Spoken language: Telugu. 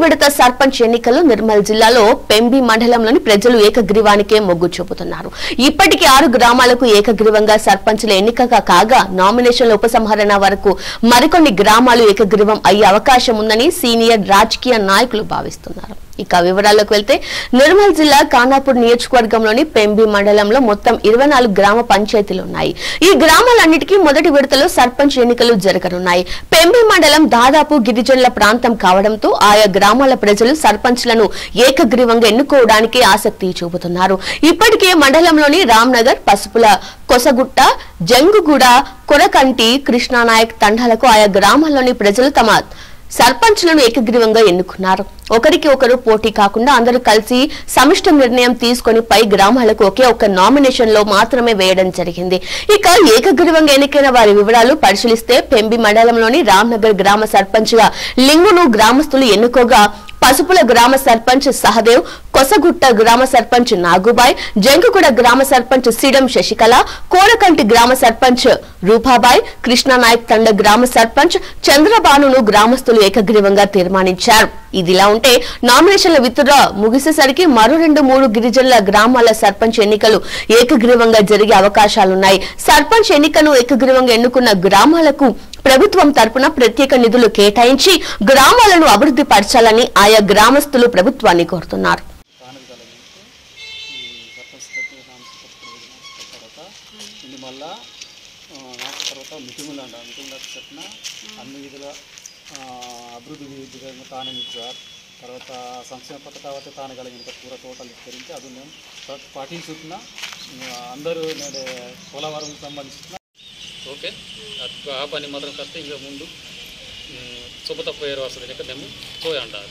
విడత సర్పంచ్ ఎన్నికల్లో నిర్మల్ జిల్లాలో పెంబి మండలంలోని ప్రజలు ఏకగ్రీవానికే మొగ్గు చూపుతున్నారు. ఇప్పటికీ 6 గ్రామాలకు ఏకగ్రీవంగా సర్పంచ్ల ఎన్నిక కాగా నామినేషన్ల ఉపసంహరణ వరకు మరికొన్ని గ్రామాలు ఏకగ్రీవం అయ్యే అవకాశం ఉందని సీనియర్ రాజకీయ నాయకులు భావిస్తున్నారు. ఇక వివరాల్లోకి వెళ్తే నిర్మల్ జిల్లా ఖానాపూర్ నియోజకవర్గంలోని పెంబి మండలంలో మొత్తం 24 గ్రామ పంచాయతీలు ఉన్నాయి. ఈ గ్రామాలన్నిటికీ మొదటి విడతలో సర్పంచ్ ఎన్నికలు జరగనున్నాయి. పెంబి మండలం దాదాపు గిరిజనుల ప్రాంతం కావడంతో ఆయా గ్రామాల ప్రజలు సర్పంచ్లను ఏకగ్రీవంగా ఎన్నుకోవడానికి ఆసక్తి చూపుతున్నారు. ఇప్పటికే మండలంలోని రామ్నగర్, పసుపుల కొసగుట్ట, జంగుగూడ, కొరకంటి, కృష్ణానాయక్ తండాలకు ఆయా గ్రామాల్లోని ప్రజలు తమ సర్పంచ్లను ఏకగ్రీవంగా ఎన్నుకున్నారు. ఒకరికి ఒకరు పోటీ కాకుండా అందరూ కలిసి సమిష్టి నిర్ణయం తీసుకుని పై గ్రామాలకు ఒకే ఒక్క నామినేషన్ లో మాత్రమే వేయడం జరిగింది. ఇక ఏకగ్రీవంగా ఎన్నికైన వారి వివరాలు పరిశీలిస్తే పెంబి మండలంలోని రామ్నగర్ గ్రామ సర్పంచ్ గా లింగును గ్రామస్తులు ఎన్నుకోగా పసుపుల గ్రామ సర్పంచ్ సహదేవ్, కొసగుట్ట గ్రామ సర్పంచ్ నాగుబాయ్, జంకుగూడ గ్రామ సర్పంచ్ సిడం శశికళ, కోరకంటి గ్రామ సర్పంచ్ రూపాబాయ్, కృష్ణానాయక్ తండ గ్రామ సర్పంచ్ చంద్రబానును గ్రామస్తులు ఏకగ్రీవంగా తీర్మానించారు. ఇదిలా ఉంటే నామినేషన్ల విత్డ్రా ముగిసేసరికి మరో 2-3 గిరిజనుల గ్రామాల సర్పంచ్ ఎన్నికలు ఏకగ్రీవంగా జరిగే అవకాశాలున్నాయి. సర్పంచ్ ఎన్నికను ఏకగ్రీవంగా ఎన్నుకున్న గ్రామాలకు ప్రభుత్వం తరపున ప్రత్యేక నిధులు కేటాయించి గ్రామాలను అభివృద్ధి పరచాలని ఆయా గ్రామస్తులు ప్రభుత్వాన్ని కోరుతున్నారు. తర్వాత సంక్షేమ పథకాలు తాను కలిగిన పూర తోటలు విస్తరించి అది మేము పాటించుతున్న అందరూ పోలవరం సంబంధించిన ఓకే ఆ పని మాత్రం కస్తే ఇంకా ముందు శుభ తప్ప వస్తుంది మేము పోయి అంటారు.